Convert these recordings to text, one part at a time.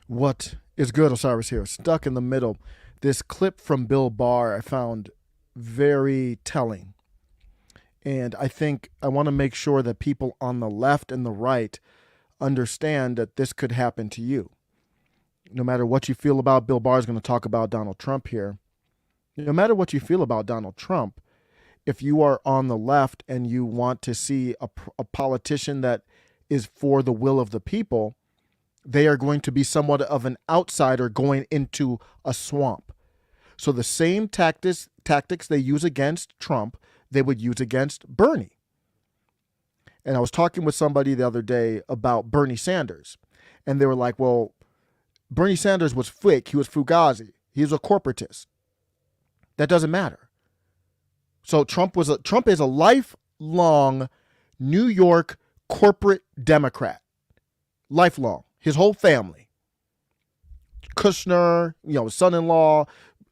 What is good? Osiris here. Stuck in the middle. This clip from Bill Barr I found very telling. And I think I want to make sure that people on the left and the right understand that this could happen to you. No matter what you feel about Bill Barr is going to talk about Donald Trump here. No matter what you feel about Donald Trump, if you are on the left and you want to see a politician that is for the will of the people, they are going to be somewhat of an outsider going into a swamp. So the same tactics they use against Trump, they would use against Bernie. And I was talking with somebody the other day about Bernie Sanders. And they were like, well, Bernie Sanders was fake. He was Fugazi. He was a corporatist. That doesn't matter. So Trump is a lifelong New York corporate Democrat. Lifelong. His whole family. Kushner, his son-in-law,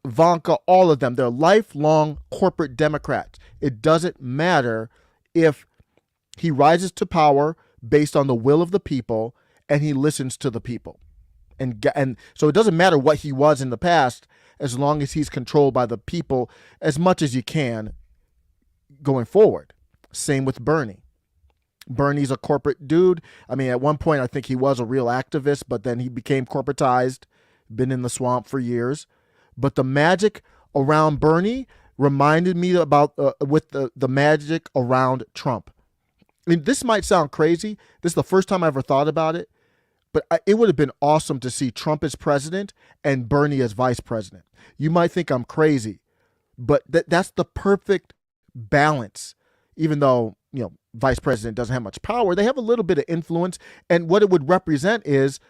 Ivanka, all of them. They're lifelong corporate Democrats. It doesn't matter if he rises to power based on the will of the people and he listens to the people. And so it doesn't matter what he was in the past as long as he's controlled by the people as much as you can going forward. Same with Bernie. Bernie's a corporate dude. I mean, at one point, I think he was a real activist, but then he became corporatized, been in the swamp for years. But the magic around Bernie reminded me about with the magic around Trump. I mean, this might sound crazy. This is the first time I ever thought about it, but it would have been awesome to see Trump as president and Bernie as vice president. You might think I'm crazy, but that's the perfect balance, even though, vice president doesn't have much power. They have a little bit of influence, and what it would represent is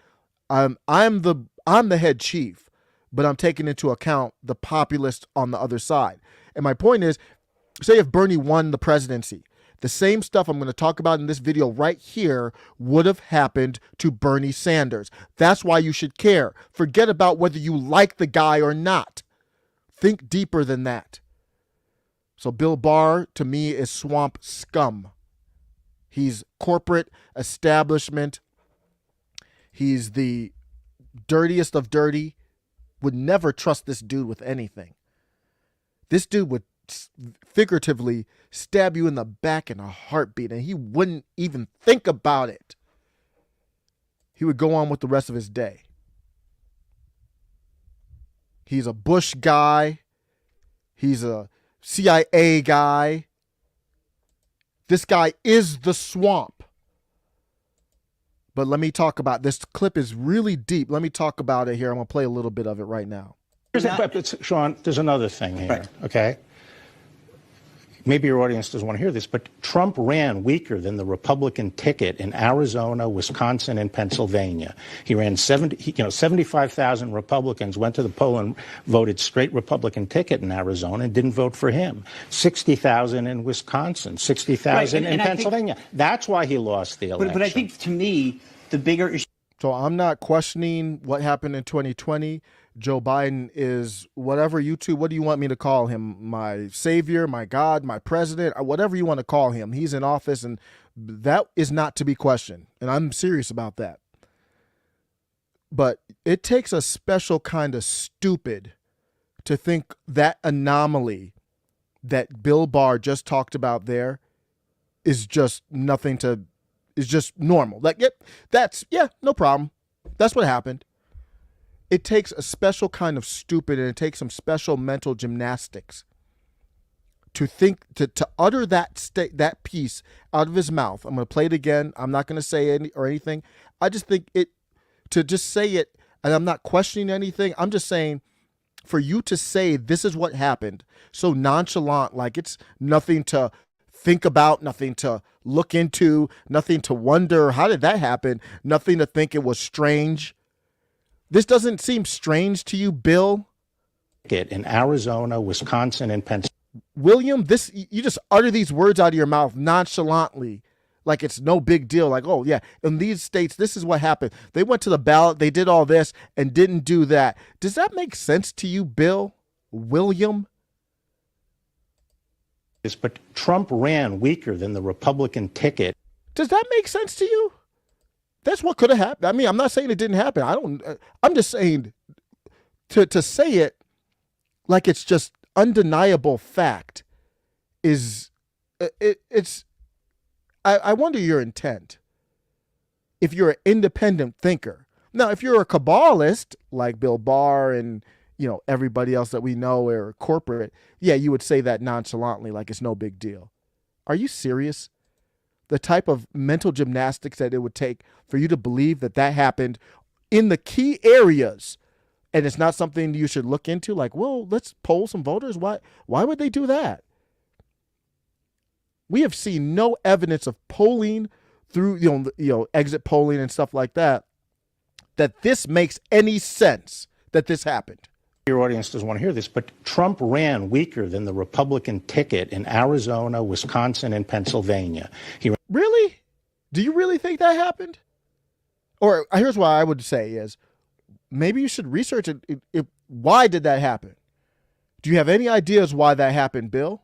I'm the head chief, but I'm taking into account the populist on the other side. And my point is, say if Bernie won the presidency, the same stuff I'm going to talk about in this video right here would have happened to Bernie Sanders. That's why you should care. Forget about whether you like the guy or not. Think deeper than that. So Bill Barr, to me, is swamp scum. He's corporate establishment. He's the dirtiest of dirty. Would never trust this dude with anything. This dude would figuratively stab you in the back in a heartbeat, and he wouldn't even think about it. He would go on with the rest of his day. He's a Bush guy. He's a CIA guy. This guy is the swamp. But let me talk about this. Clip is really deep. Let me talk about it here. I'm going to play a little bit of it right now. Sean, there's another thing here, right. Okay? Maybe your audience doesn't want to hear this, but Trump ran weaker than the Republican ticket in Arizona, Wisconsin, and Pennsylvania. He ran 75,000 Republicans went to the poll and voted straight Republican ticket in Arizona and didn't vote for him. 60,000 in Wisconsin, 60,000 in Pennsylvania. That's why he lost the election. But I think, to me, the bigger issue. So I'm not questioning what happened in 2020. Joe Biden is whatever what do you want me to call him? My savior, my God, my president, whatever you want to call him. He's in office, and that is not to be questioned. And I'm serious about that. But it takes a special kind of stupid to think that anomaly that Bill Barr just talked about there is just is just normal. Like, no problem. That's what happened. It takes a special kind of stupid, and it takes some special mental gymnastics to think, to utter that piece out of his mouth. I'm going to play it again. I'm not going to say anything. I just think to just say it, and I'm not questioning anything. I'm just saying, for you to say this is what happened so nonchalant, like it's nothing to think about, nothing to look into, nothing to wonder, how did that happen? Nothing to think it was strange. This doesn't seem strange to you, Bill? In Arizona, Wisconsin, and Pennsylvania. William, you just utter these words out of your mouth nonchalantly, like it's no big deal. Like, oh, yeah, in these states, this is what happened. They went to the ballot, they did all this, and didn't do that. Does that make sense to you, Bill? William? But Trump ran weaker than the Republican ticket. Does that make sense to you? That's what could have happened. I mean, I'm not saying it didn't happen. I'm just saying to say it like it's just undeniable fact is it's I wonder your intent. If you're an independent thinker. Now, if you're a cabalist like Bill Barr and everybody else that we know are corporate, yeah, you would say that nonchalantly like it's no big deal. Are you serious? The type of mental gymnastics that it would take for you to believe that happened in the key areas, and it's not something you should look into, like, well, let's poll some voters. Why would they do that? We have seen no evidence of polling through exit polling and stuff like that this makes any sense that this happened. Your audience doesn't want to hear this, but Trump ran weaker than the Republican ticket in Arizona, Wisconsin, and Pennsylvania. Really? Do you really think that happened? Or here's what I would say is maybe you should research it. Why did that happen? Do you have any ideas why that happened, Bill?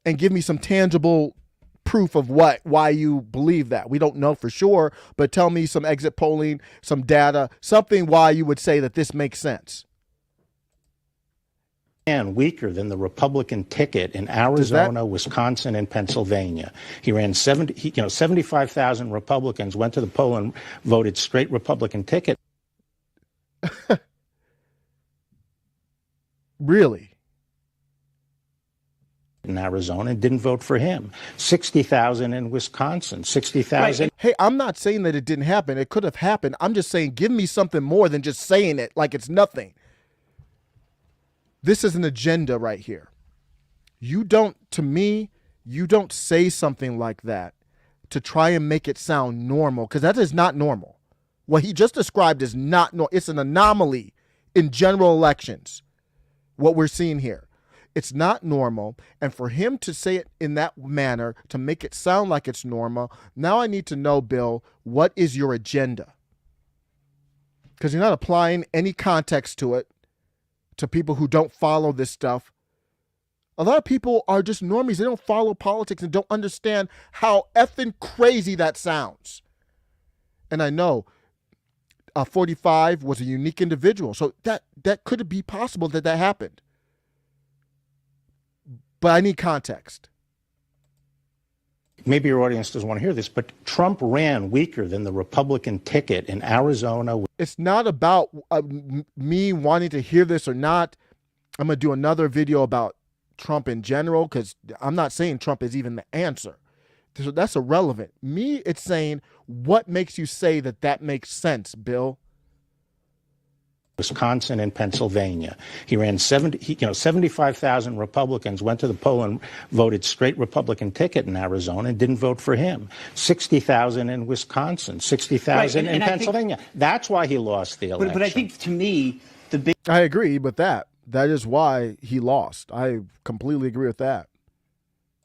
And give me some tangible proof of why you believe that. We don't know for sure, but tell me some exit polling, some data, something why you would say that this makes sense. Ran weaker than the Republican ticket in Arizona, Wisconsin, and Pennsylvania. He ran 75,000 Republicans went to the poll and voted straight Republican ticket. Really? In Arizona and didn't vote for him. 60,000 in Wisconsin, 60,000. Right. Hey, I'm not saying that it didn't happen. It could have happened. I'm just saying give me something more than just saying it like it's nothing. This is an agenda right here. To me, you don't say something like that to try and make it sound normal, because that is not normal. What he just described is not normal. It's an anomaly in general elections, what we're seeing here. It's not normal. And for him to say it in that manner, to make it sound like it's normal, now I need to know, Bill, what is your agenda? Because you're not applying any context to it. To people who don't follow this stuff. A lot of people are just normies. They don't follow politics and don't understand how effing crazy that sounds. And I know 45 was a unique individual. So that could be possible that happened. But I need context. Maybe your audience doesn't want to hear this, but Trump ran weaker than the Republican ticket in Arizona. It's not about me wanting to hear this or not. I'm going to do another video about Trump in general, because I'm not saying Trump is even the answer. So that's irrelevant. Me, it's saying, what makes you say that makes sense, Bill? Wisconsin and Pennsylvania. He ran 75,000 Republicans went to the poll and voted straight Republican ticket in Arizona and didn't vote for him. 60,000 in Wisconsin, 60,000 in Pennsylvania. That's why he lost the election. But I think, to me, I agree with that. That is why he lost. I completely agree with that.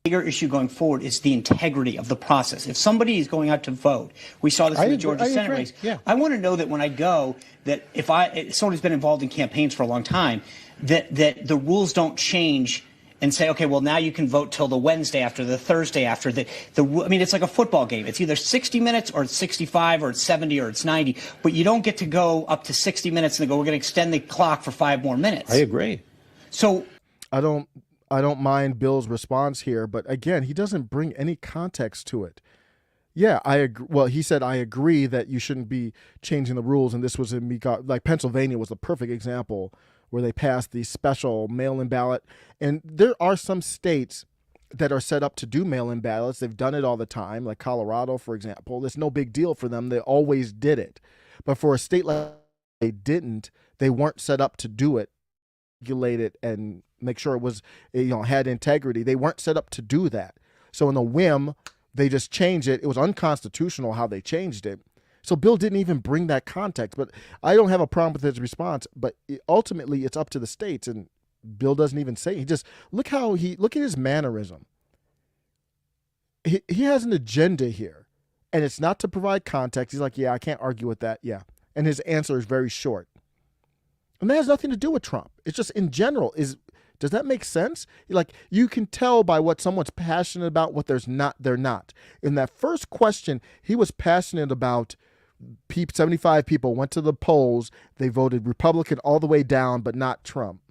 Bigger issue going forward is the integrity of the process. If somebody is going out to vote, we saw this in the Georgia Senate race. Yeah. I want to know that when I go, that if someone who's been involved in campaigns for a long time, that the rules don't change and say, okay, well, now you can vote till the Wednesday after, the Thursday after. I mean, it's like a football game. It's either 60 minutes or it's 65 or it's 70 or it's 90, but you don't get to go up to 60 minutes and go, we're going to extend the clock for 5 more minutes. I agree. So I don't mind Bill's response here, but again, he doesn't bring any context to it. Yeah, I agree. Well, he said, I agree that you shouldn't be changing the rules. And this was like Pennsylvania was the perfect example where they passed the special mail-in ballot. And there are some states that are set up to do mail-in ballots. They've done it all the time, like Colorado, for example. It's no big deal for them. They always did it. But for a state like they weren't set up to do it, regulate it, and make sure it was, had integrity. They weren't set up to do that. So in a whim, they just changed it. It was unconstitutional how they changed it. So Bill didn't even bring that context. But I don't have a problem with his response. But ultimately, it's up to the states. And Bill doesn't even say. He just look at his mannerism. He has an agenda here, and it's not to provide context. He's like, yeah, I can't argue with that. Yeah, and his answer is very short. And that has nothing to do with Trump. It's just in general. Does that make sense? Like, you can tell by what someone's passionate about, what they're not. In that first question, he was passionate about 75 people went to the polls. They voted Republican all the way down, but not Trump.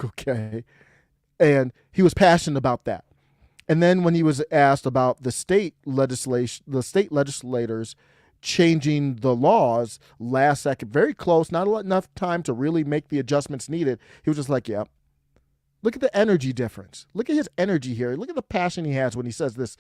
Okay. And he was passionate about that. And then when he was asked about the state legislators changing the laws last second, very close, not enough time to really make the adjustments needed, he was just like, yeah. Look at the energy difference. Look at his energy here. Look at the passion he has when he says this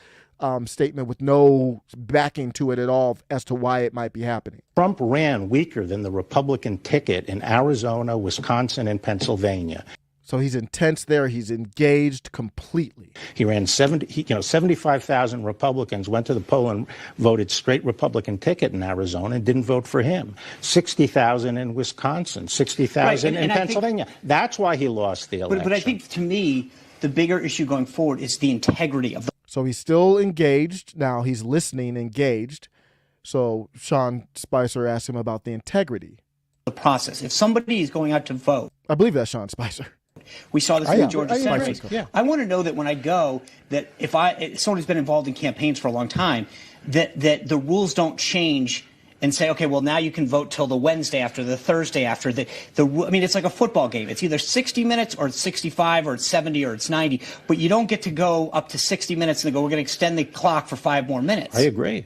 statement with no backing to it at all as to why it might be happening. Trump ran weaker than the Republican ticket in Arizona, Wisconsin, and Pennsylvania. So he's intense there. He's engaged completely. He ran 75,000 Republicans went to the poll and voted straight Republican ticket in Arizona and didn't vote for him. 60,000 in Wisconsin, 60,000 in Pennsylvania. That's why he lost the election. But I think, to me, the bigger issue going forward is the integrity of the. So he's still engaged. Now he's listening, engaged. So Sean Spicer asked him about the integrity. The process. If somebody is going out to vote. I believe that's Sean Spicer. We saw this in the Georgia Senate race. Yeah. I want to know that when I go, that if someone who's been involved in campaigns for a long time, that the rules don't change and say, okay, well, now you can vote till the Wednesday after, the Thursday after. I mean, it's like a football game. It's either 60 minutes or it's 65 or it's 70 or it's 90, but you don't get to go up to 60 minutes and go, we're going to extend the clock for 5 more minutes. I agree.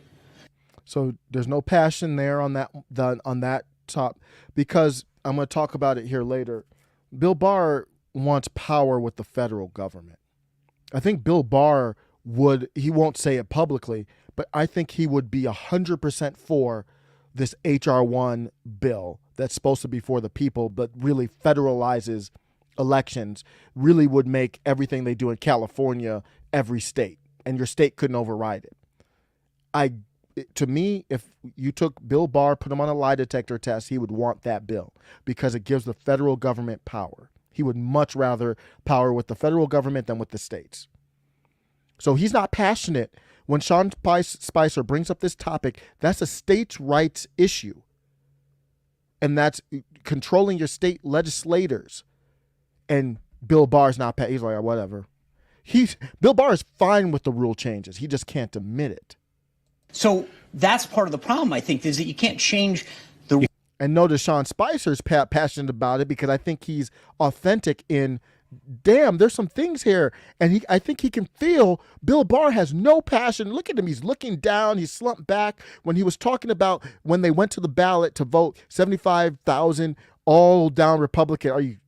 So there's no passion there on that top, because I'm going to talk about it here later. Bill Barr wants power with the federal government. I think Bill Barr he won't say it publicly, but I think he would be 100% for this H.R. 1 bill that's supposed to be for the people, but really federalizes elections, really would make everything they do in California every state, and your state couldn't override it. To me, if you took Bill Barr, put him on a lie detector test, he would want that bill because it gives the federal government power. He would much rather power with the federal government than with the states. So he's not passionate. When Sean Spicer brings up this topic, that's a states' rights issue. And that's controlling your state legislators. And Bill Barr's not, he's like, whatever. Bill Barr is fine with the rule changes. He just can't admit it. So that's part of the problem, I think, is that you can't change the. And notice Sean Spicer's passionate about it because I think he's authentic in, damn, there's some things here. And I think he can feel Bill Barr has no passion. Look at him. He's looking down. He's slumped back. When he was talking about when they went to the ballot to vote 75,000 all down Republican.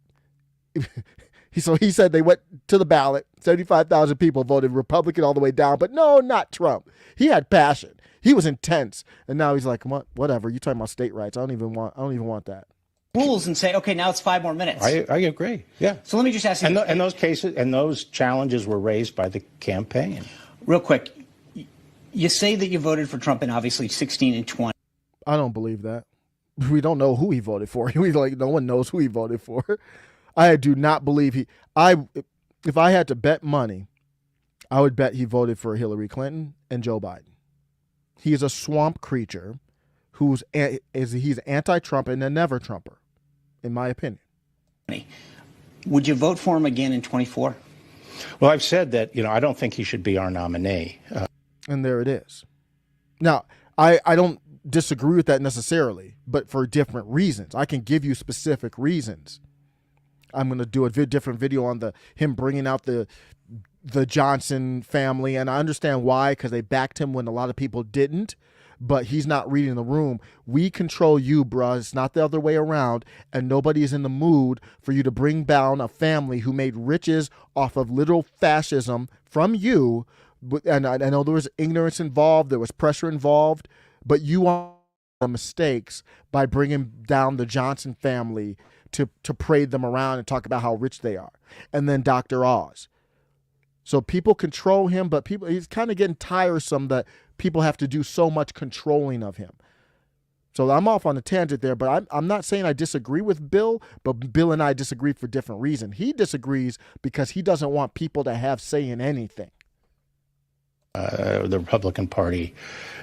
So he said they went to the ballot. 75,000 people voted Republican all the way down. But no, not Trump. He had passion. He was intense, and now he's like, whatever. You're talking about state rights. I don't even want that. Rules and say, okay, now it's 5 more minutes. I agree. Yeah. So let me just ask you. And those cases and those challenges were raised by the campaign. Real quick, you say that you voted for Trump in obviously 16 and 20. I don't believe that. We don't know who he voted for. No one knows who he voted for. I do not believe if I had to bet money, I would bet he voted for Hillary Clinton and Joe Biden. He is a swamp creature he's anti-Trump and a never-Trumper, in my opinion. Would you vote for him again in 24? Well, I've said that, I don't think he should be our nominee. And there it is. Now, I don't disagree with that necessarily, but for different reasons. I can give you specific reasons. I'm going to do a different video on him bringing out the Johnson family, and I understand why, because they backed him when a lot of people didn't, but he's not reading the room. We control you, bruh. It's not the other way around, and nobody is in the mood for you to bring down a family who made riches off of literal fascism from you, and I know there was ignorance involved, there was pressure involved, but you are mistakes by bringing down the Johnson family to parade them around and talk about how rich they are. And then Dr. Oz. So people control him, but he's kind of getting tiresome that people have to do so much controlling of him. So I'm off on a tangent there, but I'm not saying I disagree with Bill, but Bill and I disagree for different reasons. He disagrees because he doesn't want people to have say in anything. The Republican Party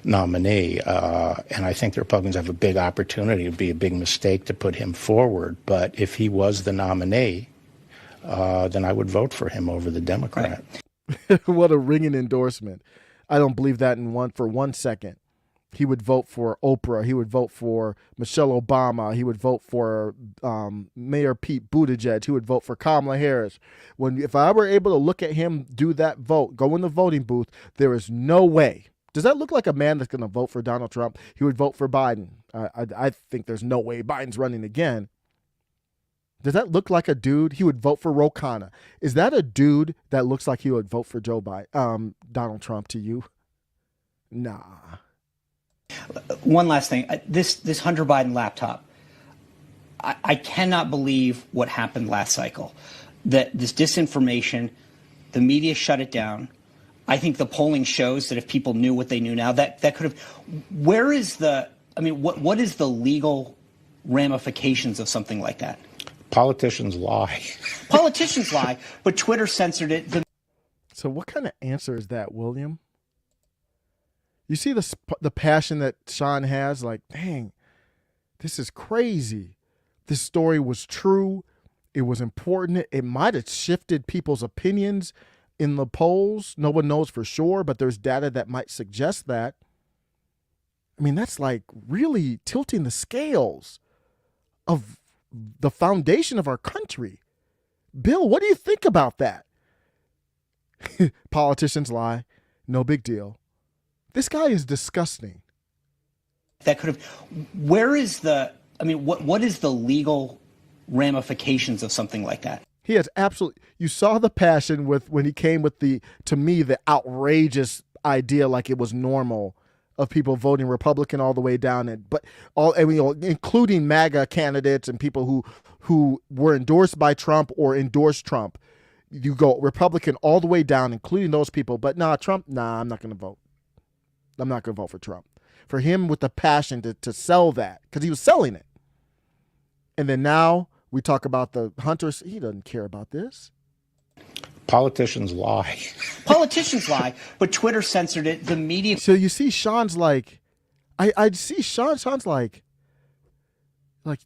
nominee, and I think the Republicans have a big opportunity. It would be a big mistake to put him forward, but if he was the nominee, then I would vote for him over the Democrat. Right. What a ringing endorsement. I don't believe that for 1 second. He would vote for Oprah. He would vote for Michelle Obama. He would vote for Mayor Pete Buttigieg. He would vote for Kamala Harris. If I were able to look at him do that vote, go in the voting booth, there is no way. Does that look like a man that's going to vote for Donald Trump? He would vote for Biden. I think there's no way Biden's running again. Does that look like a dude? He would vote for Ro Khanna. Is that a dude that looks like he would vote for Donald Trump to you? Nah. One last thing. This Hunter Biden laptop. I cannot believe what happened last cycle. That this disinformation, the media shut it down. I think the polling shows that if people knew what they knew now, that could have. Where is the? I mean, what is the legal ramifications of something like that? Politicians lie. Politicians lie, but Twitter censored it. So what kind of answer is that, William? You see the passion that Sean has? Like, dang, this is crazy. This story was true. It was important. It might have shifted people's opinions in the polls. No one knows for sure, but there's data that might suggest that. I mean, that's like really tilting the scales of the foundation of our country. Bill, what do you think about that? Politicians lie. No big deal. This guy is disgusting. That could have. Where is the? I mean, what is the legal ramifications of something like that? He has absolutely. You saw the passion when he came with the outrageous idea, like it was normal, of people voting Republican all the way down, including MAGA candidates and people who were endorsed by Trump or endorsed Trump. You go Republican all the way down, including those people. But Trump, I'm not going to vote. I'm not going to vote for Trump. For him with the passion to sell that, because he was selling it. And then now we talk about the Hunters. He doesn't care about this. Politicians lie. Politicians lie, but Twitter censored it. The media. So you see Sean's like, I see Sean's like,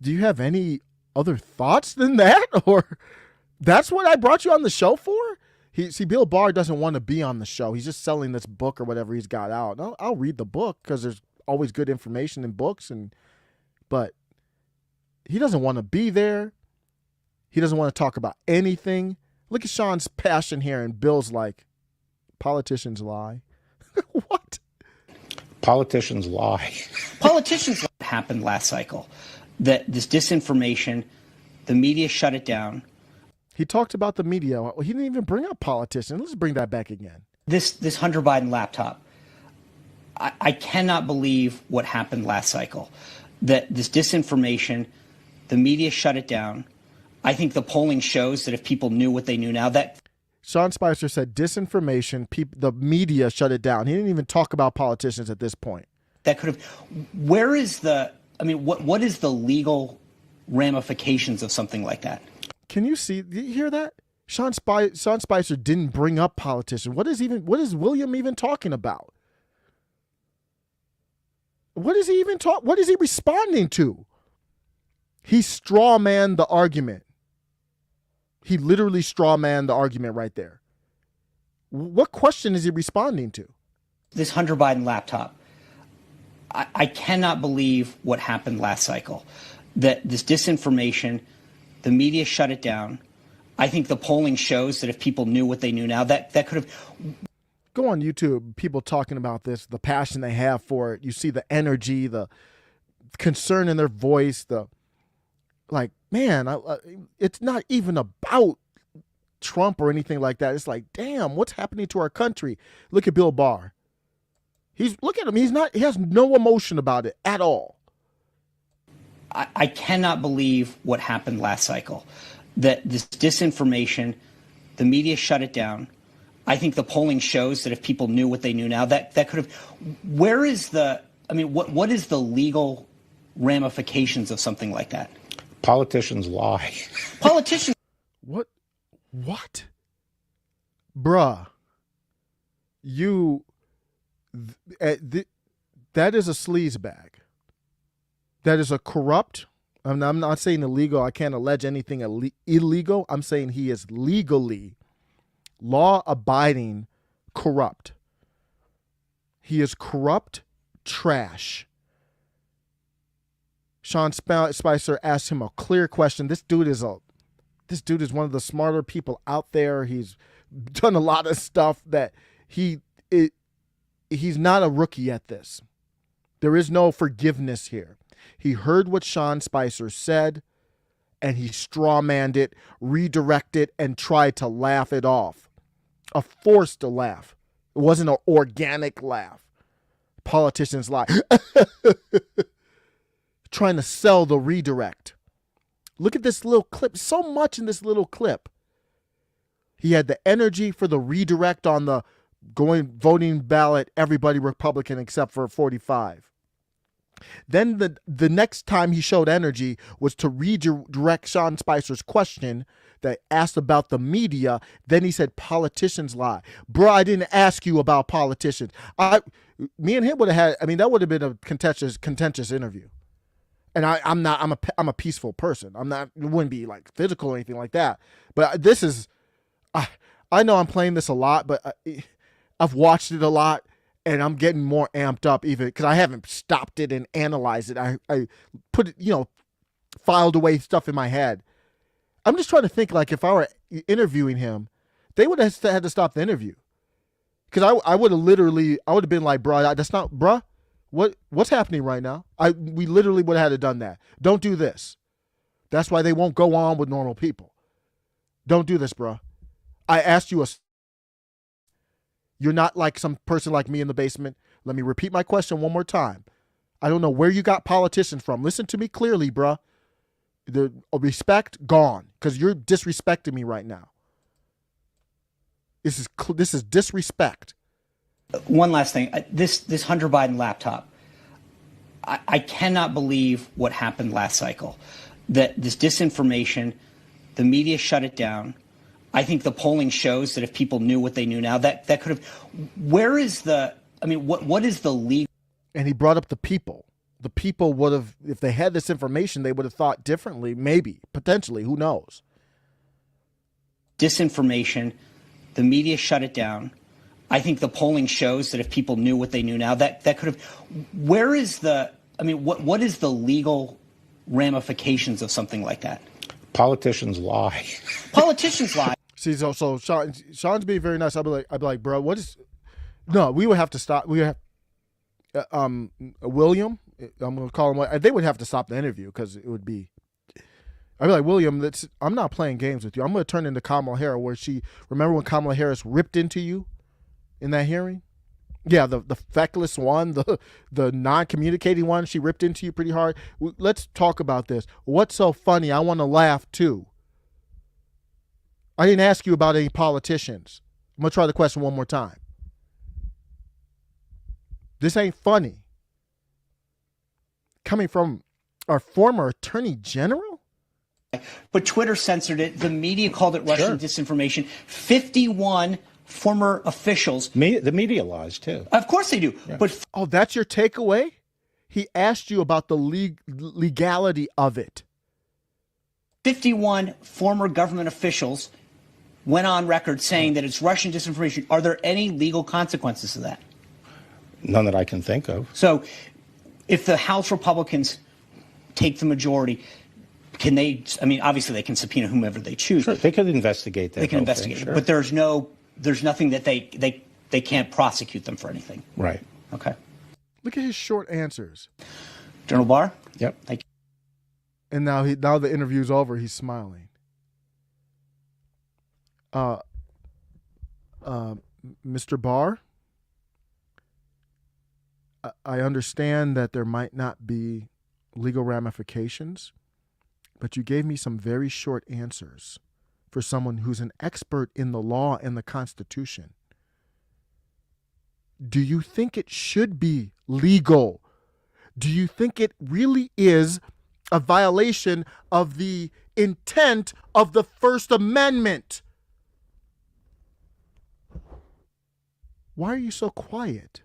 do you have any other thoughts than that? Or that's what I brought you on the show for? Bill Barr doesn't want to be on the show. He's just selling this book or whatever he's got out. I'll read the book because there's always good information in books, but he doesn't want to be there. He doesn't want to talk about anything. Look at Sean's passion here, and Bill's like, politicians lie. What? Politicians lie. Politicians happened last cycle. That this disinformation, the media shut it down. He talked about the media. He didn't even bring up politicians. Let's bring that back again. This Hunter Biden laptop. I cannot believe what happened last cycle. That this disinformation, the media shut it down. I think the polling shows that if people knew what they knew now, that. Sean Spicer said disinformation, the media shut it down. He didn't even talk about politicians at this point. That could have. Where is the? I mean, what is the legal ramifications of something like that? Can you see? Do you hear that? Sean Spicer didn't bring up politicians. What is William even talking about? What is he even What is he responding to? He strawmanned the argument. He literally strawmanned the argument right there. What question is he responding to? This Hunter Biden laptop. I cannot believe what happened last cycle. That this disinformation, the media shut it down. I think the polling shows that if people knew what they knew now, that could have. Go on YouTube, people talking about this, the passion they have for it. You see the energy, the concern in their voice, it's not even about Trump or anything like that. It's like, damn, what's happening to our country? Look at Bill Barr. Look at him. He has no emotion about it at all. I cannot believe what happened last cycle. That this disinformation, the media shut it down. I think the polling shows that if people knew what they knew now, that could have. Where is the? I mean, what is the legal ramifications of something like that? Politicians lie. Politicians. What? Bruh. That is a sleaze bag. That is a corrupt. I'm not saying illegal. I can't allege anything illegal. I'm saying he is legally law-abiding corrupt. He is corrupt trash. Sean Spicer asked him a clear question. This dude is one of the smarter people out there. He's done a lot of stuff that he's not a rookie at this. There is no forgiveness here. He heard what Sean Spicer said, and he strawmanned it, redirected, and tried to laugh it off. A forced laugh. It wasn't an organic laugh. Politicians lie. Trying to sell the redirect. Look at this little clip. So much in this little clip. He had the energy for the redirect on the voting ballot, everybody Republican except for 45. Then the next time he showed energy was to redirect Sean Spicer's question that asked about the media. Then he said politicians lie. Bro, I didn't ask you about politicians. Me and him would have had, that would have been a contentious interview. And I'm a peaceful person. It wouldn't be like physical or anything like that. But this is, I know I'm playing this a lot, but I've watched it a lot. And I'm getting more amped up even because I haven't stopped it and analyzed it. I put it, filed away stuff in my head. I'm just trying to think like if I were interviewing him, they would have had to stop the interview. Because I would have been like, bro, that's not, bro, what's happening right now? We literally would have had to done that. Don't do this. That's why they won't go on with normal people. Don't do this, bro. I asked you You're not like some person like me in the basement. Let me repeat my question one more time. I don't know where you got politicians from. Listen to me clearly, bruh. The respect gone because you're disrespecting me right now. This is disrespect. One last thing. This Hunter Biden laptop. I cannot believe what happened last cycle. That this disinformation, the media shut it down. I think the polling shows that if people knew what they knew now, that could have. Where is the? What is the legal? And he brought up the people. The people would have, if they had this information, they would have thought differently. Maybe, potentially, who knows? Disinformation, the media shut it down. I think the polling shows that if people knew what they knew now, that could have. Where is the? What is the legal ramifications of something like that? Politicians lie. Politicians lie. See, so Sean's being very nice. I'd be like, bro, what is? No, we would have to stop. We have, William. I'm gonna call him. They would have to stop the interview because it would be. I'd be like, William, I'm not playing games with you. I'm gonna turn into Kamala Harris, remember when Kamala Harris ripped into you in that hearing? Yeah, the feckless one, the non-communicating one. She ripped into you pretty hard. Let's talk about this. What's so funny? I want to laugh too. I didn't ask you about any politicians. I'm going to try the question one more time. This ain't funny. Coming from our former attorney general? But Twitter censored it. The media called it Russian disinformation. 51 former officials. The media lies, too. Of course they do. Yeah. But that's your takeaway? He asked you about the legality of it. 51 former government officials went on record saying that it's Russian disinformation. Are there any legal consequences to that? None that I can think of. So if the House Republicans take the majority, can they, obviously they can subpoena whomever they choose. Sure, they could investigate that. They can investigate it, sure. But there's nothing that they can't prosecute them for anything. Right. Okay. Look at his short answers. General Barr? Yep. Thank you. And now the interview's over, he's smiling. Mr. Barr, I understand that there might not be legal ramifications, but you gave me some very short answers for someone who's an expert in the law and the Constitution. Do you think it should be legal? Do you think it really is a violation of the intent of the First Amendment? Why are you so quiet,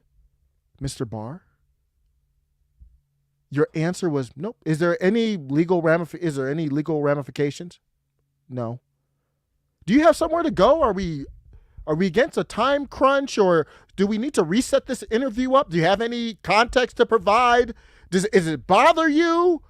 Mr. Barr? Your answer was nope. Is there any legal ramifications? No. Do you have somewhere to go? Are we Are we against a time crunch, or do we need to reset this interview up? Do you have any context to provide? Does it bother you?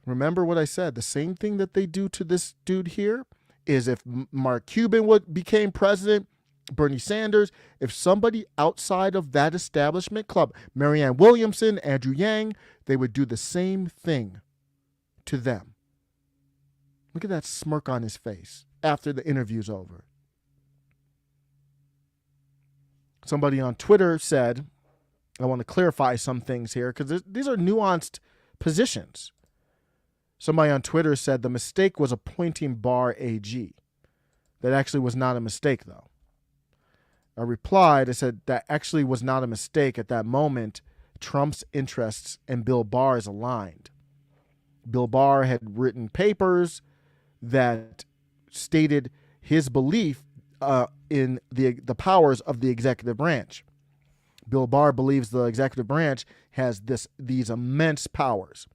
Remember what I said. The same thing that they do to this dude here is if Mark Cuban became president, Bernie Sanders, if somebody outside of that establishment club, Marianne Williamson, Andrew Yang, they would do the same thing to them. Look at that smirk on his face after the interview's over. Somebody on Twitter said, I want to clarify some things here because these are nuanced positions. Somebody on Twitter said the mistake was appointing Barr AG. That actually was not a mistake, though. I replied, I said that actually was not a mistake. At that moment, Trump's interests and Bill Barr's aligned. Bill Barr had written papers that stated his belief in the powers of the executive branch. Bill Barr believes the executive branch has these immense powers,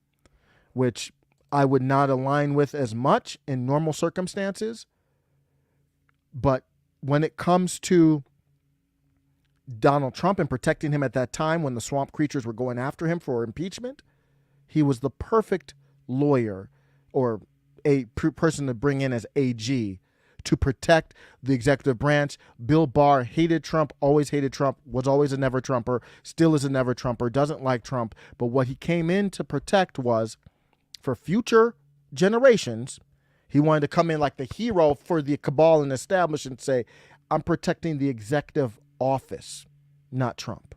which I would not align with as much in normal circumstances. But when it comes to Donald Trump and protecting him at that time when the swamp creatures were going after him for impeachment, he was the perfect lawyer or a person to bring in as AG to protect the executive branch. Bill Barr hated Trump, always hated Trump, was always a never Trumper, still is a never Trumper, doesn't like Trump. But what he came in to protect was for future generations. He wanted to come in like the hero for the cabal and establishment and say, I'm protecting the executive office, not Trump.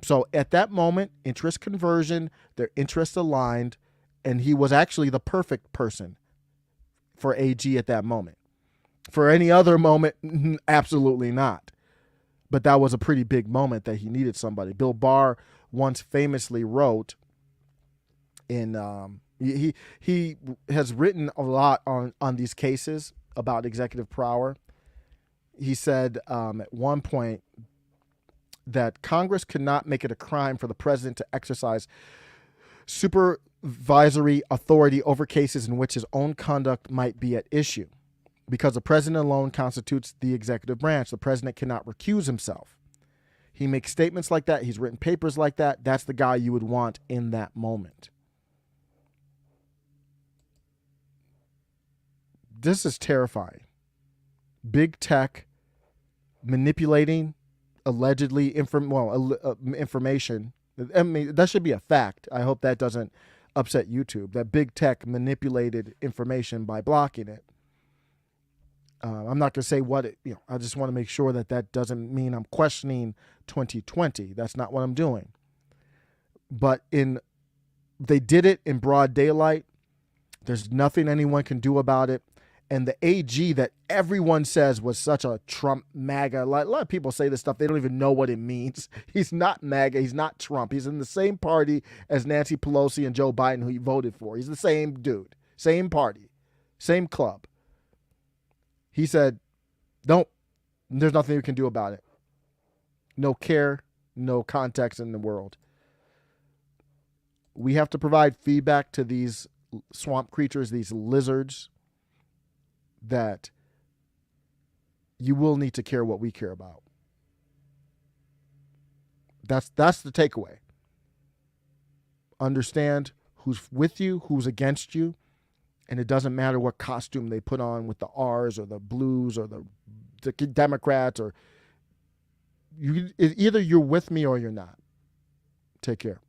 So at that moment, interest conversion, their interests aligned, and he was actually the perfect person for AG at that moment. For any other moment, absolutely not. But that was a pretty big moment that he needed somebody. Bill Barr once famously wrote in he has written a lot on these cases about executive power. He said at one point that Congress could not make it a crime for the president to exercise supervisory authority over cases in which his own conduct might be at issue, because the president alone constitutes the executive branch. The president cannot recuse himself. He makes statements like that. He's written papers like that. That's the guy you would want in that moment. This is terrifying. Big tech manipulating allegedly information. I mean, that should be a fact. I hope that doesn't upset YouTube, that big tech manipulated information by blocking it. I'm not going to say what I just want to make sure that doesn't mean I'm questioning 2020. That's not what I'm doing. But they did it in broad daylight. There's nothing anyone can do about it. And the AG that everyone says was such a Trump MAGA. A lot of people say this stuff. They don't even know what it means. He's not MAGA. He's not Trump. He's in the same party as Nancy Pelosi and Joe Biden, who he voted for. He's the same dude, same party, same club. He said, there's nothing you can do about it. No care, no context in the world. We have to provide feedback to these swamp creatures, these lizards, that you will need to care what we care about. That's the takeaway. Understand who's with you, who's against you, and it doesn't matter what costume they put on with the R's or the blues or the Democrats, or either you're with me or you're not. Take care.